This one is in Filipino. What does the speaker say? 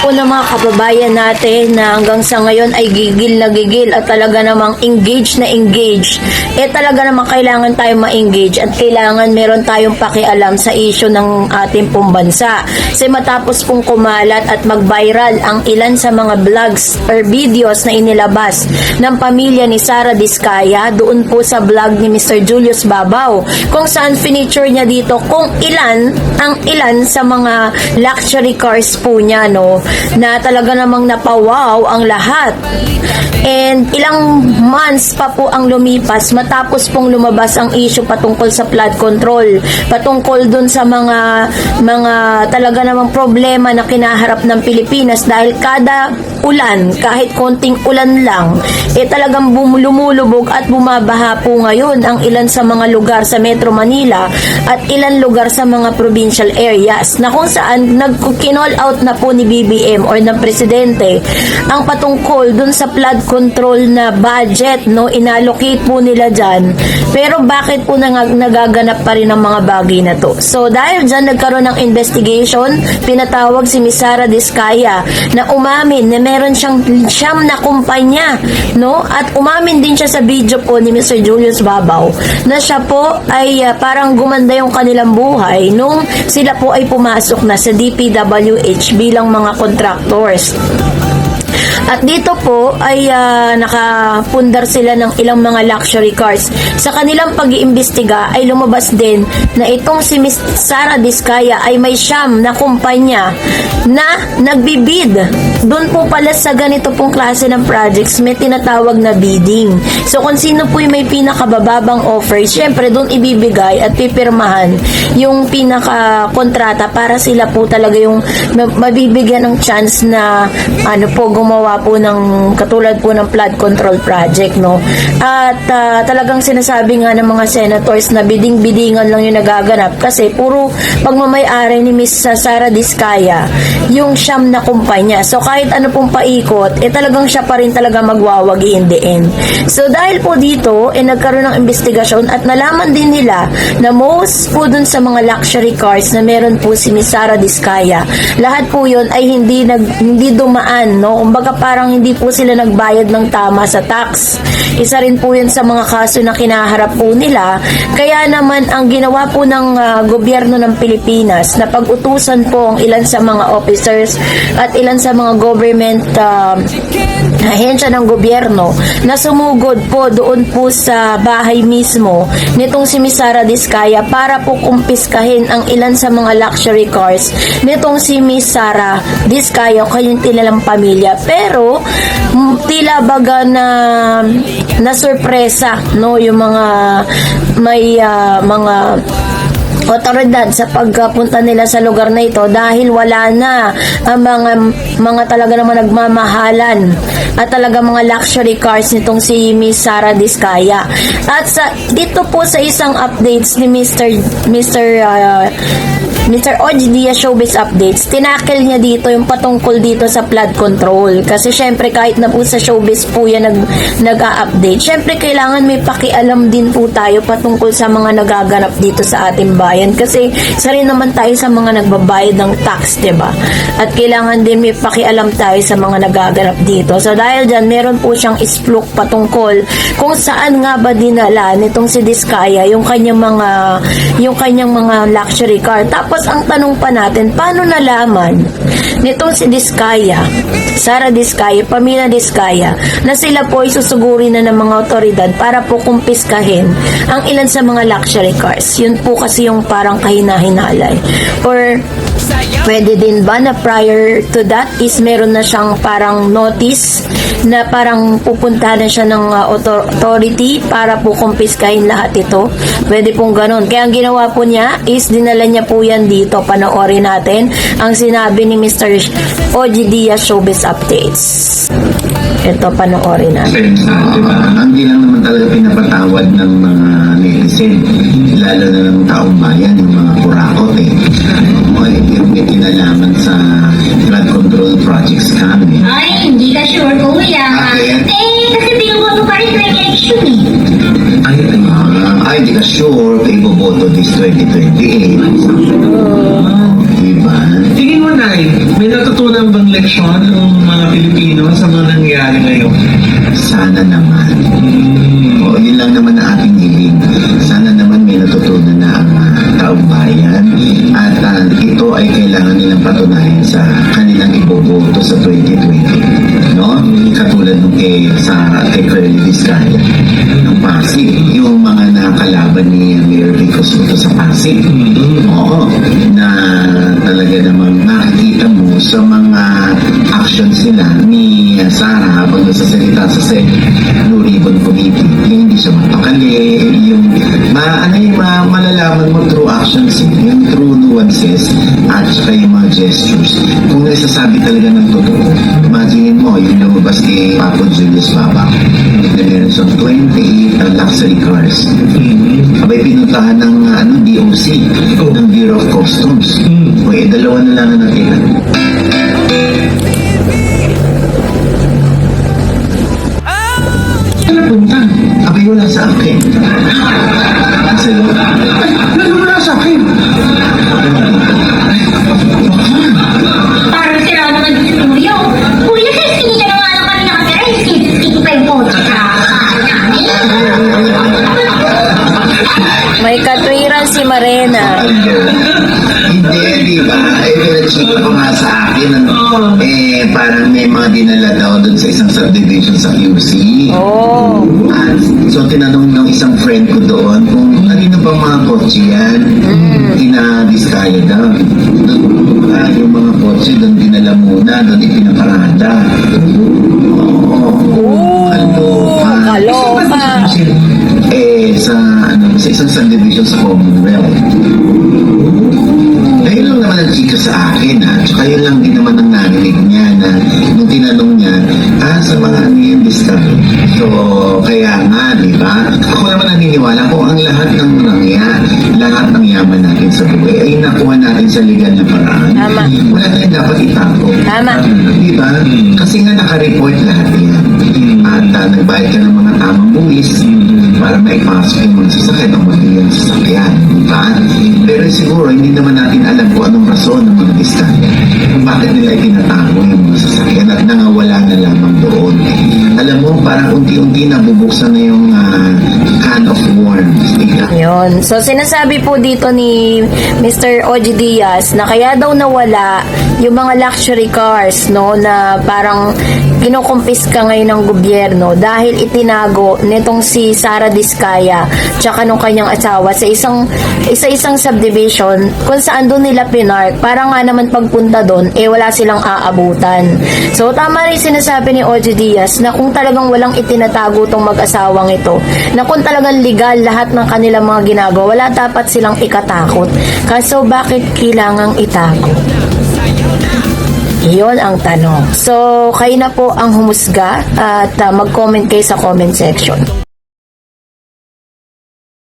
po ng mga kababayan natin na hanggang sa ngayon ay gigil na gigil at talaga namang engage na engage. Talaga namang kailangan tayo ma-engage at kailangan meron tayong pakialam sa issue ng ating pong bansa. Kasi matapos pong kumalat at mag-viral ang ilan sa mga vlogs or videos na inilabas ng pamilya ni Sara Diskaya doon po sa vlog ni Mr. Julius Babaw, kung saan finiture niya dito kung ilan sa mga luxury cars po niya, no, na talaga namang napawaw ang lahat. And ilang months pa po ang lumipas matapos pong lumabas ang issue patungkol sa flood control, patungkol dun sa mga talaga namang problema na kinaharap ng Pilipinas dahil kada ulan, kahit konting ulan lang, talagang lumulubog at bumabaha po ngayon ang ilan sa mga lugar sa Metro Manila at ilan lugar sa mga provincial areas na kung saan nag-kinall out na po ni BBM or ng Presidente ang patungkol dun sa flood control na budget, no, inallocate po nila dyan. Pero bakit po nagaganap pa rin ang mga bagay na to? So dahil dyan nagkaroon ng investigation, pinatawag si Ms. Sara Diskaya na umamin na meron siyam na kumpanya, no, at umamin din siya sa video po ni Mr. Julius Babaw na siya po ay parang gumanda yung kanilang buhay nung sila po ay pumasok na sa DPWH bilang mga contractors. At dito po ay nakapundar sila ng ilang mga luxury cars. Sa kanilang pag-iimbestiga ay lumabas din na itong si Ms. Sara Diskaya ay may siyam na kumpanya na nagbibid. Doon po pala sa ganito pong klase ng projects may tinatawag na bidding. So kung sino po yung may pinakabababang offer, syempre doon ibibigay at pipirmahan yung pinaka-kontrata para sila po talaga yung mabibigyan ng chance na gumawa po ng katulad po ng flood control project, no. At talagang sinasabi nga ng mga senators na biding-bidingan lang yung nagaganap kasi puro pagmamay-ari ni Ms. Sara Diskaya yung siyam na kumpanya. So kahit ano pong paikot, talagang siya pa rin talaga magwawagi in the end. So dahil po dito, nagkaroon ng investigasyon at nalaman din nila na most po dun sa mga luxury cars na meron po si Ms. Sara Diskaya, lahat po yun ay hindi dumaan, no. Kumbaga parang hindi po sila nagbayad ng tama sa tax. Isa rin po yun sa mga kaso na kinaharap po nila. Kaya naman ang ginawa po ng gobyerno ng Pilipinas na pag-utusan po ang ilan sa mga officers at ilan sa mga government ahensya ng gobyerno na sumugod po doon po sa bahay mismo nitong si Ms. Sara Diskaya para po kumpiskahin ang ilan sa mga luxury cars nitong si Ms. Sara Diskaya o kanyang tilalang pamilya. Pero tila baga na sorpresa, no, yung mga mga otoridad sa pagpunta nila sa lugar na ito dahil wala na ang mga talaga naman nagmamahalan at talaga mga luxury cars nitong si Ms. Sara Diskaya. At dito po sa isang updates ni Mr. Oji Diaz Showbiz Updates, tinakil niya dito yung patungkol dito sa flood control. Kasi syempre kahit na po sa showbiz po yan nag-a-update, syempre kailangan may pakialam din po tayo patungkol sa mga nagaganap dito sa ating bayan. Kasi isa rin naman tayo sa mga nagbabayad ng tax, diba? At kailangan din may pakialam tayo sa mga nagaganap dito. So dahil dyan, meron po siyang isplok patungkol kung saan nga ba dinala nitong si Diskaya yung kanyang mga luxury car. Tapos ang tanong pa natin, paano nalaman nitong si Diskaya, Sara Diskaya, pamilya Diskaya, na sila po ay susuguri na ng mga otoridad para po kumpiskahin ang ilan sa mga luxury cars? Yun po kasi yung parang kahina-hinalay. Or pwede din ba na prior to that is meron na siyang parang notice na parang pupuntahan na siya ng authority para po kumpiskahin lahat ito? Pwede pong ganun. Kaya ang ginawa po niya is dinala niya po yan dito. Panoorin natin ang sinabi ni Mr. Oji Diaz Showbiz Updates. Ito, panoorin natin. Hindi lang naman talaga pinapatawad ng mga netizen, lalo na ng taong bayan, yung mga kurakot may kinalaman sa flood control projects kami. Ay, hindi ka sure, kuya. Kasi pinuha mo pa rin na election eh. Ay, hindi ka sure kung iboboto this 2028. Diba? Tingin mo, Nay, may natutunan bang leksyon ng mga Pilipino sa mga nangyayari ngayon? Sana naman. O, yun lang naman ang ating hiling. Sana naman may natutunan na ang taong bayan at ito ay kailangan nilang patunayan sa kanilang iboboto sa 2020. No? Katulad nung kay Curly Vizcaya ng Pasig. Yung mga nakakalaban ni Mayor Rico Soto sa Pasig. Oo. Na talaga namang makikita mo sa mga actions nila ni Sara habang nasasalita sa Blue Ribbon Committee. Yung hindi siya mapakali, yung malalaman mo through actions, yung through nuances at saka yung mga gestures. Kung nagsasabi talaga ng totoo, imagine mo yung lumabas ni Papo Julius Baba na meron siyang 28 luxury cars. Abay pinuntahan ng DOC, ng Bureau of Customs. O dalawa na lang na natira. Ano punta? Abay wala sa akin. Kasi Ano wala sa akin? Parang sila naman si Kuya. Kuya, hindi ka naman ang kami nakatira. Skip pa yung photo sa namin. May katwiran si Marena. hindi, di ba? Ay, pinacheck ko nga sa akin. Parang may mga dinala daw dun sa isang subdivision sa QC. Oh. So, tinanong ng isang friend ko doon kung kanino ba mga kotse yan. Tina-Vizcaya daw. Yung mga kotse doon dinala muna, doon ipinaparada. Oo. Kaloka. Sa isang subdivision sa Commonwealth. Dahil lang naman ang chika sa akin, tsaka yun lang din naman ang narinig niya na nung tinanong niya, sa mga ano yung discount. So, kaya nga, di ba? Ako naman naniniwala kung ang lahat ng lahat ng yaman natin sa buhay ay nakuha natin sa legal na paraan. Tama. Wala tayong dapat itago. Tama. Di ba? Kasi nga naka-report lahat yan. At nagbayad ka ng mga tamang buwis para maipasok yung mga sasakyan o magiging sasakyan. Diba? Pero siguro hindi naman natin alam kung anong rason ng mga diskaya. Kung bakit nila itinatago yung mga sasakyan at nangawala na lamang doon. Alam mo, parang unti-unti nabubuksan na yung can of worms. Yun. So, sinasabi po dito ni Mr. Oji Diaz na kaya daw nawala yung mga luxury cars, no, na parang kinukumpiska ngayon ng gobyerno dahil itinago nitong si Sara Vizcaya tsaka nung kanyang asawa sa isang subdivision kung saan doon nila pinark. Para nga naman pagpunta doon, wala silang aabutan. So, tama rin sinasabi ni Oji Diaz na kung talagang walang itinatago tong mag-asawang ito, na kung talagang legal lahat ng kanilang mga ginagawa, wala dapat silang ikatakot. Kaso, bakit kailangang itago? Iyon ang tanong. So, kayo na po ang humusga at mag-comment kayo sa comment section.